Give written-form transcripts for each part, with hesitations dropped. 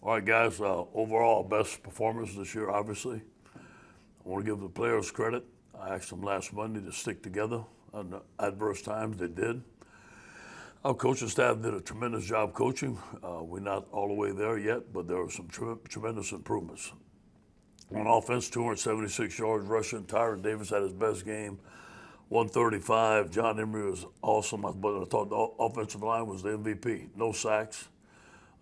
All right, guys. Overall, best performance this year, obviously. I want to give the players credit. I asked them last Monday to stick together under adverse times. They did. Our coaching staff did a tremendous job coaching. We're not all the way there yet, but there are some tremendous improvements. On offense, 276 yards rushing. Tyron Davis had his best game, 135. John Emery was awesome. But I thought the offensive line was the MVP. No sacks.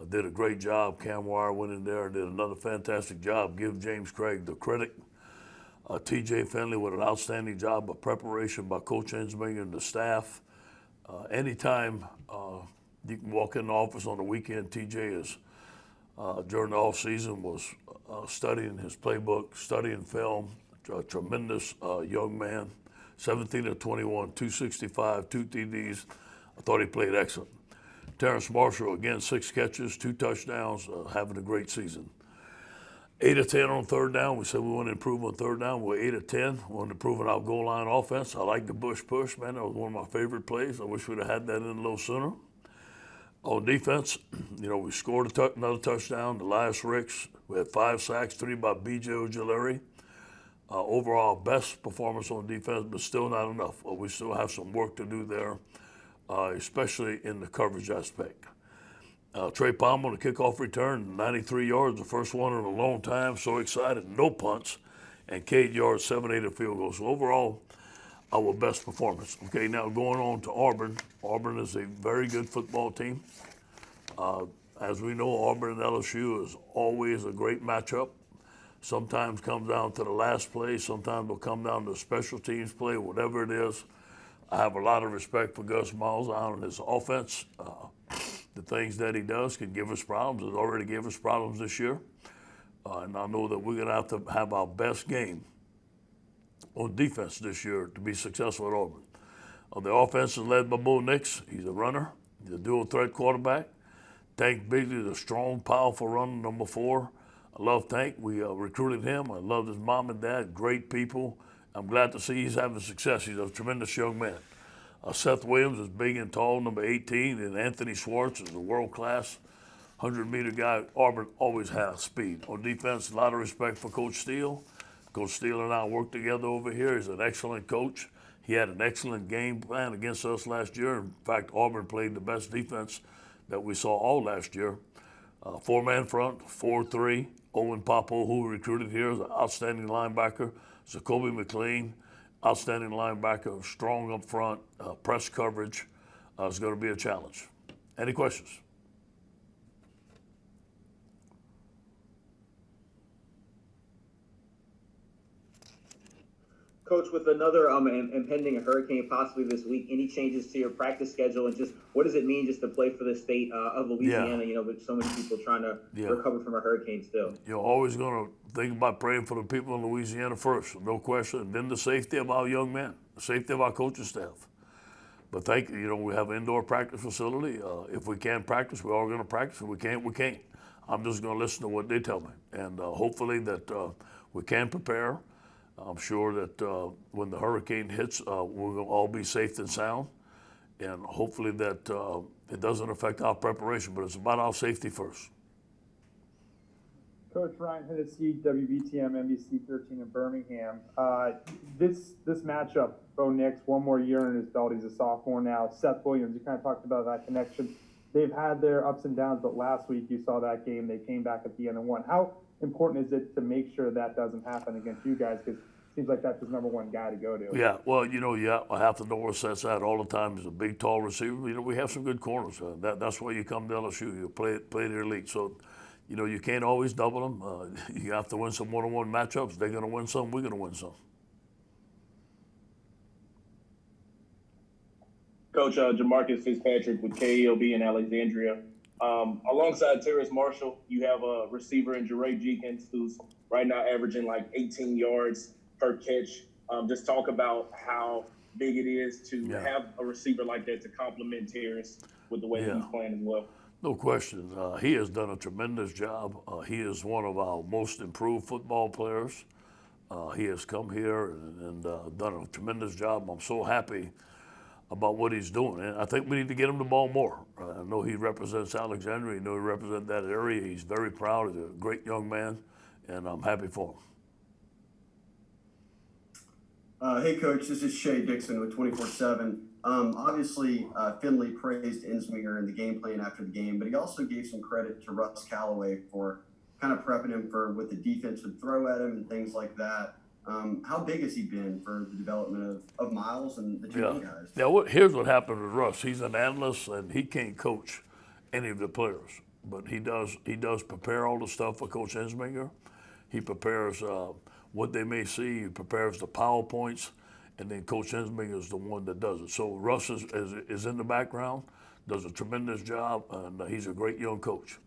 Did a great job. Cam Wire went in there and did another fantastic job. Give James Craig the credit. TJ Finley with an outstanding job of preparation by Coach Ensminger and the staff. Anytime you can walk in the office on the weekend, TJ is during the off season was studying his playbook, studying film. A tremendous young man. 17 of 21, 265, 2 TDs. I thought he played excellent. Terrence Marshall, again, 6 catches, 2 touchdowns, having a great season. 8 of 10 on third down. We said we want to improve on third down. We're 8 of 10. We want to improve on our goal line offense. I like the Bush push, man. That was one of my favorite plays. I wish we'd have had that in a little sooner. On defense, we scored another touchdown. Elias Ricks. We had 5 sacks, 3 by B.J. Ojulari. Overall, best performance on defense, but still not enough. We still have some work to do there, especially in the coverage aspect. Trey Palmer on the kickoff return, 93 yards, the first one in a long time. So excited, no punts, and Cade yards, 7-8 field goals. So overall, our best performance. Okay, now going on to Auburn. Auburn is a very good football team. As we know, Auburn and LSU is always a great matchup. Sometimes comes down to the last play. Sometimes it'll come down to special teams play, whatever it is. I have a lot of respect for Gus Malzahn and his offense. The things that he does can give us problems. It already gave us problems this year. And I know that we're going to have our best game on defense this year to be successful at Auburn. The offense is led by Bo Nix. He's a runner. He's a dual threat quarterback. Tank Bigley is a strong, powerful runner, number 4. I love Tank. We recruited him. I love his mom and dad, great people. I'm glad to see he's having success. He's a tremendous young man. Seth Williams is big and tall, number 18, and Anthony Schwartz is a world-class 100-meter guy. Auburn always has speed. On defense, a lot of respect for Coach Steele. Coach Steele and I work together over here. He's an excellent coach. He had an excellent game plan against us last year. In fact, Auburn played the best defense that we saw all last year. 4-man front, 4-3. Owen Popo, who we recruited here, is an outstanding linebacker. Zacoby McLean, outstanding linebacker, strong up front, press coverage. It's going to be a challenge. Any questions? Coach, with another impending hurricane possibly this week, any changes to your practice schedule, and just what does it mean just to play for the state of Louisiana? With so many people trying to recover from a hurricane still. You're always going to think about praying for the people in Louisiana first, no question, and then the safety of our young men, the safety of our coaching staff. But we have an indoor practice facility. If we can practice, we're all going to practice. If we can't, we can't. I'm just going to listen to what they tell me, and hopefully that we can prepare. I'm sure that when the hurricane hits, we're going to all be safe and sound, and hopefully that it doesn't affect our preparation, but it's about our safety first. Coach Ryan Hennessy, WBTM, NBC 13 in Birmingham. This matchup, Bo Nix, one more year in his belt. He's a sophomore now. Seth Williams, you kind of talked about that connection. They've had their ups and downs, but last week you saw that game. They came back at the end and won. How important is it to make sure that doesn't happen against you guys? Because it seems like that's his number one guy to go to. Yeah, well, I have to know where Seth's at all the time. He's a big, tall receiver. We have some good corners. That's why you come to LSU. You play the elite. So, you can't always double them. You have to win some one-on-one matchups. They're going to win some. We're going to win some. Coach Jamarcus Fitzpatrick with KELB in Alexandria. Alongside Terrace Marshall, you have a receiver in Jeray Jenkins, who's right now averaging like 18 yards per catch. Just talk about how big it is to have a receiver like that to complement Terrace with the way that he's playing as well. No question. He has done a tremendous job. He is one of our most improved football players. He has come here and done a tremendous job. I'm so happy about what he's doing. And I think we need to get him the ball more. I know he represents Alexandria. I know he represents that area. He's very proud. He's a great young man, and I'm happy for him. Hey, Coach, this is Shea Dixon with 24/7. Obviously, Finley praised Insminger in the game plan after the game, but he also gave some credit to Russ Callaway for kind of prepping him for what the defense would throw at him and things like that. How big has he been for the development of Myles and the two young guys? Yeah, here's what happened with Russ. He's an analyst, and he can't coach any of the players, but he does prepare all the stuff for Coach Insminger. He prepares what they may see. He prepares the PowerPoints, and then Coach Insminger is the one that does it. So Russ is in the background, does a tremendous job, and he's a great young coach.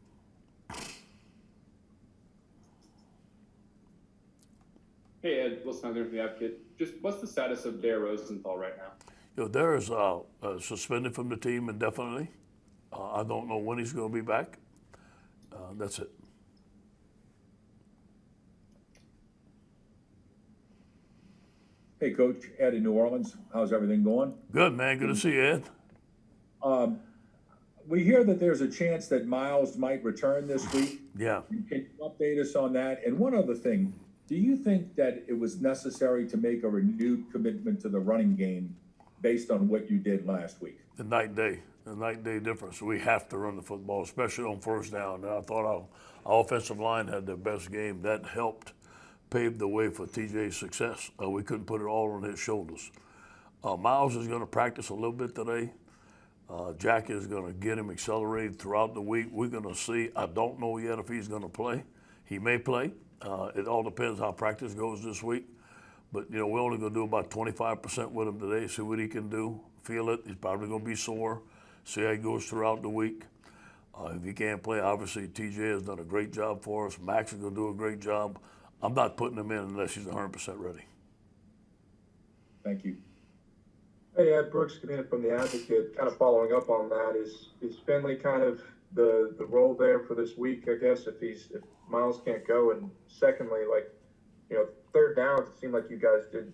Hey Ed, Wilson Hunter from the Advocate. Just what's the status of Dare Rosenthal right now? Dare is suspended from the team indefinitely. I don't know when he's going to be back. That's it. Hey, Coach, Ed in New Orleans. How's everything going? Good, man. Good to see you, Ed. We hear that there's a chance that Myles might return this week. Yeah. Can you update us on that? And one other thing, do you think that it was necessary to make a renewed commitment to the running game based on what you did last week? The night and day difference. We have to run the football, especially on first down. And I thought our offensive line had their best game. That helped pave the way for TJ's success. We couldn't put it all on his shoulders. Myles is going to practice a little bit today. Jack is going to get him accelerated throughout the week. We're going to see. I don't know yet if he's going to play. He may play. It all depends how practice goes this week. But, we're only going to do about 25% with him today, see what he can do, feel it. He's probably going to be sore, see how he goes throughout the week. If he can't play, obviously TJ has done a great job for us. Max is going to do a great job. I'm not putting him in unless he's 100% ready. Thank you. Hey, Ed, Brooks Camino from the Advocate. Kind of following up on that, is Finley kind of the role there for this week, I guess, if Myles can't go? And secondly, third downs, it seemed like you guys did,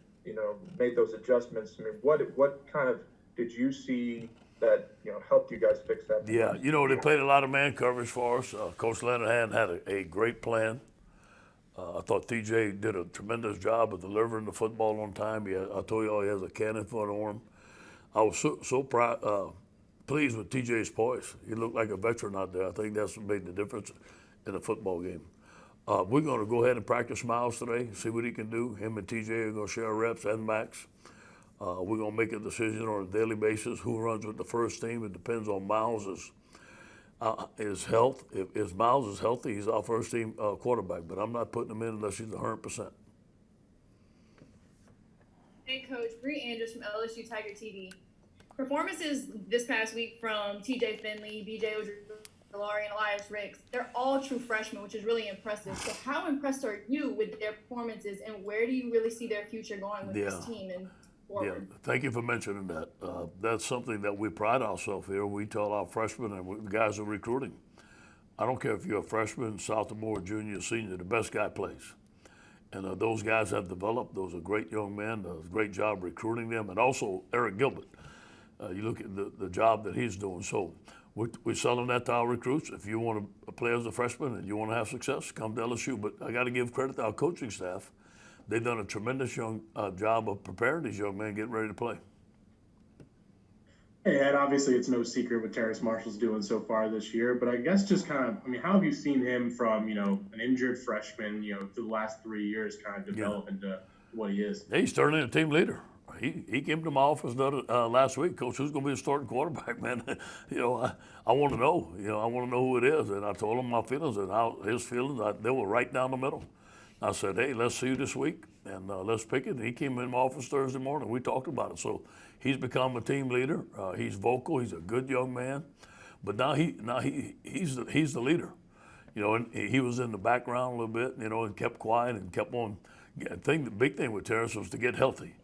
made those adjustments. I mean, what kind of did you see that, helped you guys fix that? Yeah, they played a lot of man coverage for us. Coach Leonard had a great plan. I thought TJ did a tremendous job of delivering the football on time. I told you all he has a cannon for an arm. I was so proud, pleased with TJ's poise. He looked like a veteran out there. I think that's what made the difference in the football game. We're going to go ahead and practice Myles today, see what he can do. Him and TJ are going to share reps and Max. We're going to make a decision on a daily basis who runs with the first team. It depends on Myles' health. If Myles is healthy, he's our first team quarterback, but I'm not putting him in unless he's 100%. Hey, Coach. Bree Andrews from LSU Tiger TV. Performances this past week from TJ Finley, BJ Ojulari, and Elias Ricks, they're all true freshmen, which is really impressive. So how impressed are you with their performances, and where do you really see their future going with this team and forward? Yeah, thank you for mentioning that. That's something that we pride ourselves here. We tell our freshmen and the guys who are recruiting, I don't care if you're a freshman, sophomore, junior, senior, the best guy plays. And those guys have developed. Those are great young men. Does a great job recruiting them. And also Eric Gilbert. You look at the job that he's doing. So we're selling that to our recruits. If you want to play as a freshman and you want to have success, come to LSU. But I got to give credit to our coaching staff. They've done a tremendous job of preparing these young men, getting ready to play. Hey, Ed, obviously it's no secret what Terrace Marshall's doing so far this year, but I guess just kind of, how have you seen him from, an injured freshman, through the last 3 years kind of develop into what he is? He's turning into a team leader. He came to my office last week. Coach, who's going to be the starting quarterback, man? I want to know. I want to know who it is. And I told him my feelings and how his feelings. They were right down the middle. I said, hey, let's see you this week, and let's pick it. And he came in my office Thursday morning. We talked about it. So he's become a team leader. He's vocal. He's a good young man. But now he's the leader. And he was in the background a little bit, and kept quiet and kept on. The big thing with Terrence was to get healthy.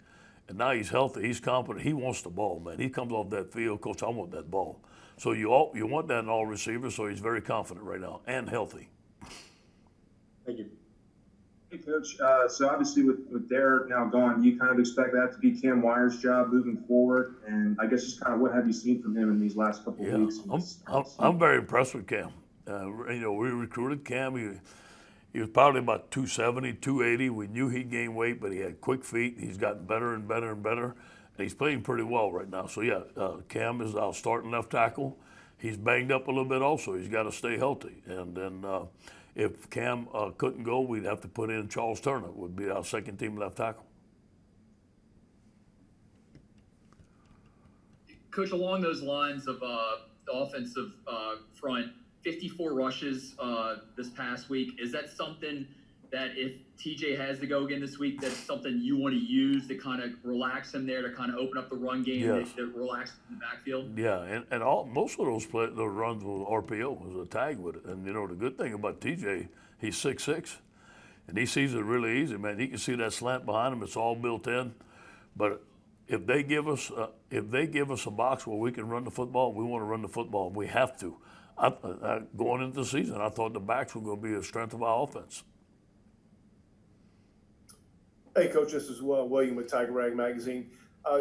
And now he's healthy. He's confident. He wants the ball, man. He comes off that field, Coach, I want that ball. So you want that in all receivers, so he's very confident right now and healthy. Thank you. Hey, Coach. So obviously with Derek now gone, do you kind of expect that to be Cam Wire's job moving forward? And I guess just kind of what have you seen from him in these last couple of weeks? I'm very impressed with Cam. We recruited Cam. He was probably about 270, 280. We knew he'd gain weight, but he had quick feet. He's gotten better and better and better, and he's playing pretty well right now. So yeah, Cam is our starting left tackle. He's banged up a little bit also. He's got to stay healthy. And then if Cam couldn't go, we'd have to put in Charles Turner, would be our second team left tackle. Coach, along those lines of the offensive front, 54 rushes this past week. Is that something that if TJ has to go again this week, that's something you want to use to kind of relax him there, to kind of open up the run game, yes. to relax in the backfield? Yeah, and most of those runs with RPO was a tag with it. And, the good thing about TJ, he's 6'6", and he sees it really easy, man. He can see that slant behind him. It's all built in. But if they give us a box where we can run the football, we want to run the football. We have to. Going into the season, I thought the backs were going to be the strength of our offense. Hey, Coach, this is William with Tiger Rag Magazine.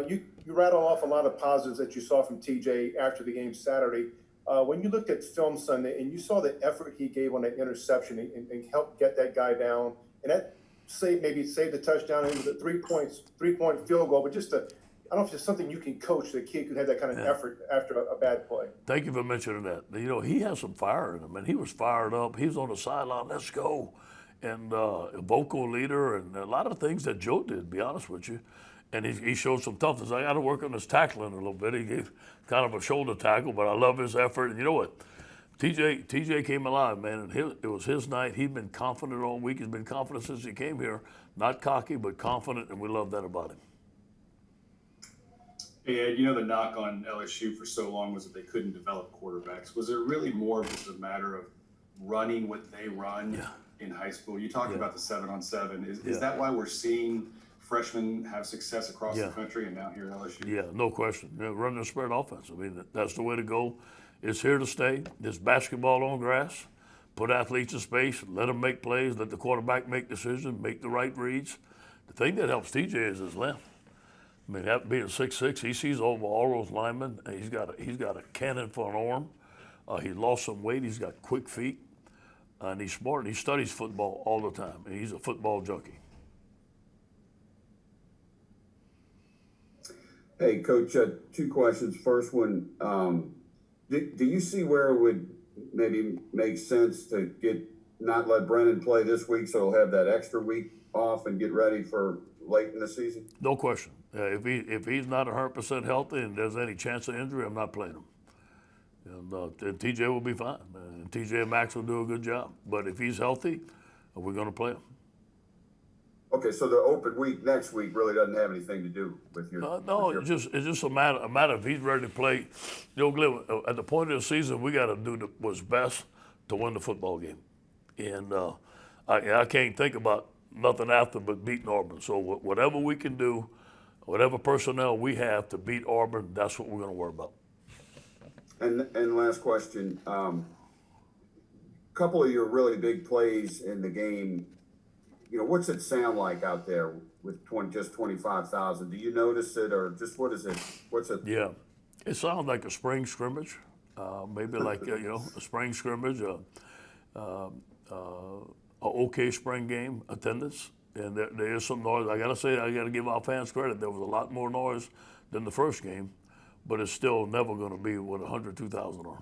You rattle off a lot of positives that you saw from TJ after the game Saturday. When you looked at film Sunday and you saw the effort he gave on that interception and helped get that guy down, and that saved the touchdown, and it was a three-point field goal, but just I don't know if it's something you can coach. The kid could have that kind of effort after a bad play. Thank you for mentioning that. He has some fire in him, and he was fired up. He was on the sideline, let's go. And a vocal leader and a lot of things that Joe did, to be honest with you. And he showed some toughness. I got to work on his tackling a little bit. He gave kind of a shoulder tackle, but I love his effort. And you know what? TJ came alive, man, and it was his night. He'd been confident all week. He's been confident since he came here. Not cocky, but confident, and we love that about him. Hey, Ed, the knock on LSU for so long was that they couldn't develop quarterbacks. Was it really more of just a matter of running what they run in high school? You talked about the 7-on-7. Is that why we're seeing freshmen have success across the country and now here at LSU? Yeah, no question. Running the spread offense. I mean, that's the way to go. It's here to stay. There's basketball on grass. Put athletes in space. Let them make plays. Let the quarterback make decisions. Make the right reads. The thing that helps TJ is his length. I mean, that being 6'6", he sees over all those linemen. He's got a cannon for an arm. He lost some weight. He's got quick feet, and he's smart. He studies football all the time, and he's a football junkie. Hey, Coach, two questions. First one, do you see where it would maybe make sense to not let Brennan play this week, so he'll have that extra week off and get ready for late in the season? No question. If he's not 100% healthy and there's any chance of injury, I'm not playing him. And TJ will be fine. And TJ and Max will do a good job. But if he's healthy, we're going to play him. Okay, so the open week next week really doesn't have anything to do with your. It's just a matter if he's ready to play. Glenn, at the point of the season, we got to do what's best to win the football game, and I can't think about nothing after but beating Auburn. So whatever we can do, whatever personnel we have to beat Auburn, that's what we're going to worry about. And last question, couple of your really big plays in the game. What's it sound like out there with just 25,000? Do you notice it, or just what is it? What's it? Yeah, it sounds like a spring scrimmage, maybe like a spring scrimmage, a okay spring game attendance, and there is some noise. I gotta give our fans credit. There was a lot more noise than the first game, but it's still never going to be what 102,000 are.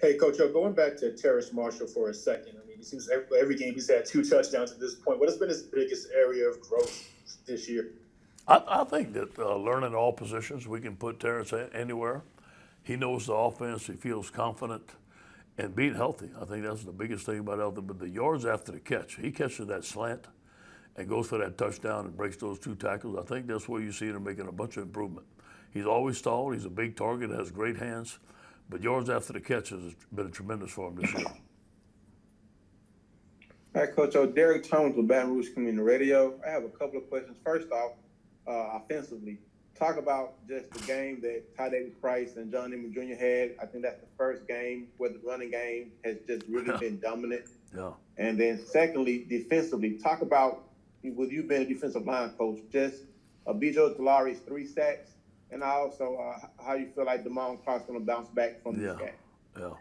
Hey, Coach, going back to Terrace Marshall for a second. I mean, it seems every game he's had 2 touchdowns at this point. What has been his biggest area of growth this year? I think that learning all positions, we can put Terrace anywhere. He knows the offense. He feels confident. And being healthy, I think that's the biggest thing about healthy. But the yards after the catch, he catches that slant and goes for that touchdown and breaks those 2 tackles. I think that's where you see him making a bunch of improvement. He's always tall. He's a big target, has great hands. But yards after the catch has been tremendous for him this year. All right, Coach. Derek Jones with Baton Rouge Community Radio. I have a couple of questions. First off, offensively, talk about just the game that Ty Davis Price and John Newman Jr. had. I think that's the first game where the running game has just really been dominant. Yeah. And then secondly, defensively, talk about, with you being a defensive line coach, just B.J. Ojulari's 3 sacks, and also how you feel like Damone Clark's going to bounce back from this game. Yeah.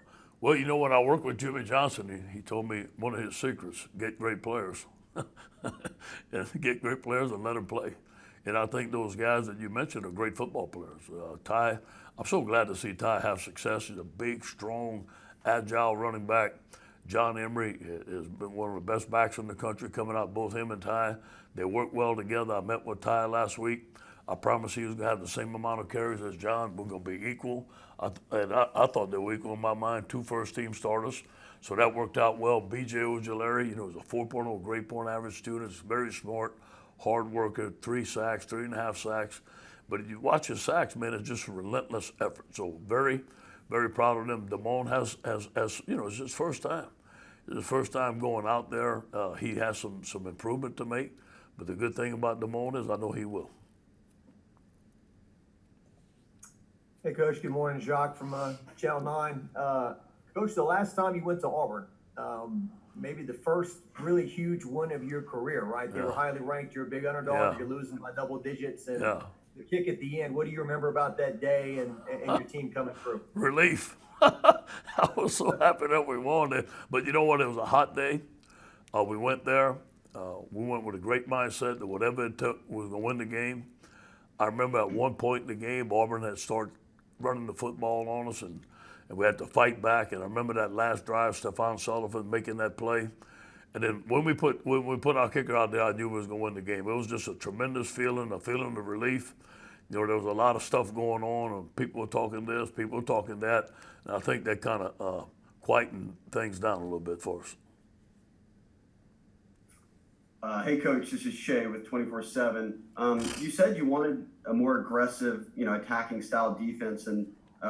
Well, you know, when I worked with Jimmy Johnson, he told me one of his secrets: get great players, and get great players and let them play. And I think those guys that you mentioned are great football players. Ty, I'm so glad to see Ty have success. He's a big, strong, agile running back. John Emery has been one of the best backs in the country coming out, both him and Ty. They work well together. I met with Ty last week. I promised he was going to have the same amount of carries as John. We're going to be equal. I thought they were equal in my mind, 2 first-team starters. So that worked out well. B.J. Ojulari, you know, is a 4.0 grade point average student. He's very smart, hard worker, 3 sacks, 3.5 sacks. But if you watch his sacks, man, it's just a relentless effort. So very, very proud of them. Damone has you know, it's his first time. It's his first time going out there. He has some improvement to make. But the good thing about Damone is I know he will. Hey, Coach. Good morning. Jacques from Channel 9. Coach, the last time you went to Auburn, maybe the first really huge win of your career, right? They were highly ranked. You're a big underdog. You're losing by double digits. And the kick at the end, what do you remember about that day and your team coming through? Relief. I was so happy that we won it. But you know what? It was a hot day. We went there. We went with a great mindset that whatever it took, we was going to win the game. I remember at one point in the game, Auburn had started running the football on us, and we had to fight back. And I remember that last drive, Stephon Sullivan making that play. And then when we put our kicker out there, I knew we was going to win the game. It was just a tremendous feeling, a feeling of relief. You know, there was a lot of stuff going on, and people were talking this, people were talking that. And I think that kind of quietened things down a little bit for us. Hey, Coach, this is Shay with 24/7. You said you wanted a more aggressive, you know, attacking style defense, and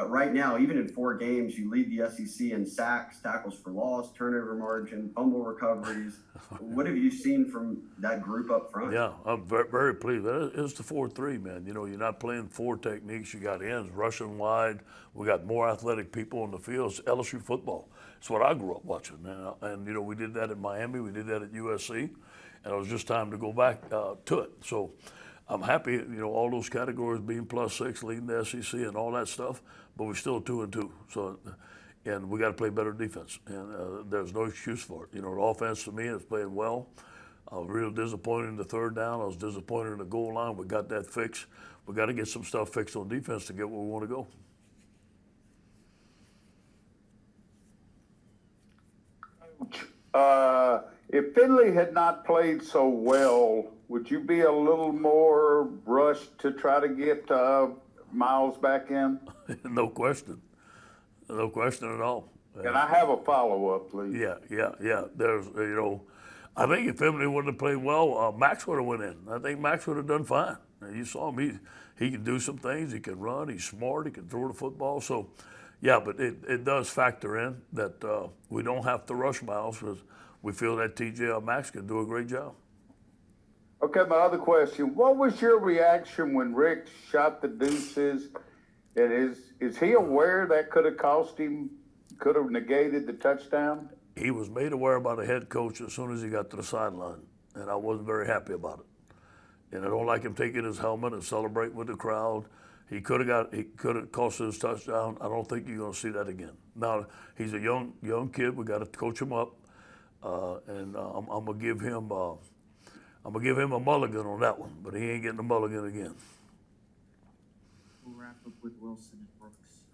right now, even in 4 games, you lead the SEC in sacks, tackles for loss, turnover margin, fumble recoveries. What have you seen from that group up front? Yeah, I'm very, very pleased. It's the 4-3, man. You know, you're not playing 4 techniques. You got ends rushing wide. We got more athletic people on the field. It's LSU football. It's what I grew up watching. And you know, we did that at Miami. We did that at USC. And it was just time to go back to it. So I'm happy, you know, all those categories being +6, leading the SEC and all that stuff, but we're still 2-2. So, and we got to play better defense, and there's no excuse for it. You know, the offense to me is playing well. I was real disappointed in the 3rd down. I was disappointed in the goal line. We got that fixed. We got to get some stuff fixed on defense to get where we want to go. If Finley had not played so well, would you be a little more rushed to try to get Myles back in? No question. No question at all. Can I have a follow-up, please? Yeah. There's, you know, I think if Finley wouldn't have played well, Max would have went in. I think Max would have done fine. You saw him. He can do some things. He can run. He's smart. He can throw the football. So, yeah, but it does factor in that we don't have to rush Myles because we feel that TJ or Max can do a great job. Okay, my other question. What was your reaction when Rick shot the deuces? And is he aware that could have cost him, could have negated the touchdown? He was made aware by the head coach as soon as he got to the sideline, and I wasn't very happy about it. And I don't like him taking his helmet and celebrating with the crowd. He could have cost his touchdown. I don't think you're going to see that again. Now, he's a young kid. We got to coach him up. And I'm gonna give him a mulligan on that one, but he ain't getting a mulligan again. We'll wrap up with Wilson and Brooks.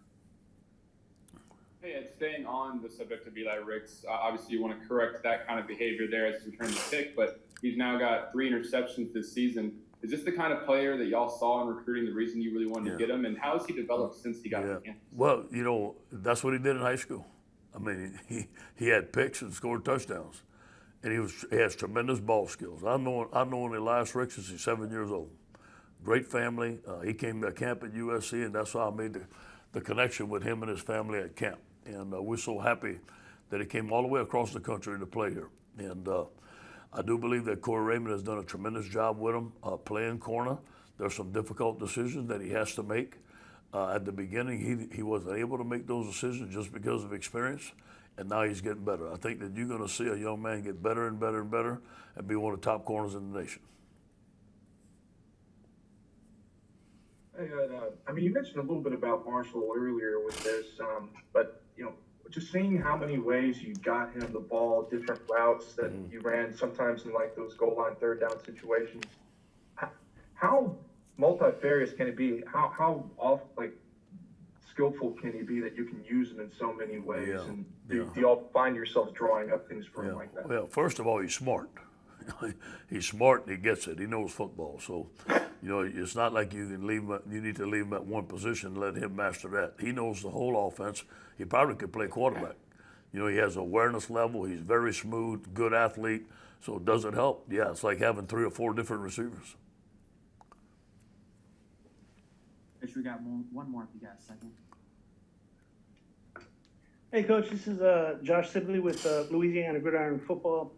Hey, Ed, staying on the subject of Eli Ricks, obviously you want to correct that kind of behavior there as he returns the pick, but he's now got 3 interceptions this season. Is this the kind of player that y'all saw in recruiting, the reason you really wanted to get him, and how has he developed since he got to campus? Well, you know, that's what he did in high school. I mean, he had picks and scored touchdowns, and he has tremendous ball skills. I've known Elias Ricks since he's 7 years old. Great family. He came to camp at USC, and that's how I made the connection with him and his family at camp. And we're so happy that he came all the way across the country to play here. And I do believe that Corey Raymond has done a tremendous job with him playing corner. There's some difficult decisions that he has to make. At the beginning, he wasn't able to make those decisions just because of experience, and now he's getting better. I think that you're going to see a young man get better and better and better and be one of the top corners in the nation. Hey, I mean, you mentioned a little bit about Marshall earlier with this, but, you know, just seeing how many ways you got him the ball, different routes that you ran, sometimes in like those goal line third down situations. How multifarious can it be? How skillful can he be that you can use him in so many ways? Yeah. And do y'all find yourselves drawing up things for him like that? Well, first of all, he's smart. He's smart and he gets it. He knows football. So, you know, it's not like you can leave him, you need to leave him at one position and let him master that. He knows the whole offense. He probably could play quarterback. You know, he has awareness level. He's very smooth, good athlete. So does it help? Yeah, it's like having 3 or 4 different receivers. Coach, we got one more if you got a second. Hey, Coach, this is Josh Sibley with Louisiana Gridiron Football.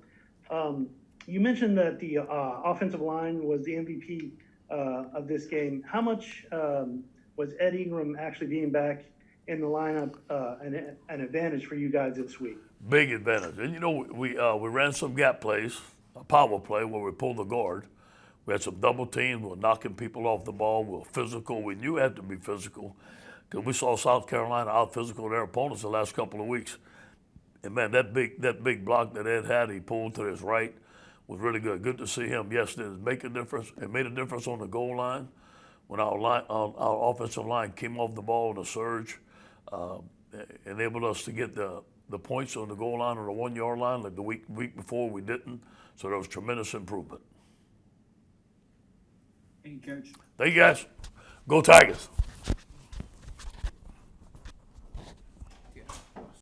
You mentioned that the offensive line was the MVP of this game. How much was Ed Ingram actually being back in the lineup an advantage for you guys this week? Big advantage. And, you know, we ran some gap plays, a power play where we pulled the guard. We had some double teams. We were knocking people off the ball. We were physical. We knew we had to be physical because we saw South Carolina out physical their opponents the last couple of weeks. And, man, that big block that Ed had, he pulled to his right, was really good. Good to see him. Yes, it make a difference. It made a difference on the goal line when our offensive line came off the ball in a surge, enabled us to get the points on the goal line or the 1 yard line. Like the week before, we didn't. So there was tremendous improvement. Thank you, Coach. Thank you, guys. Go Tigers.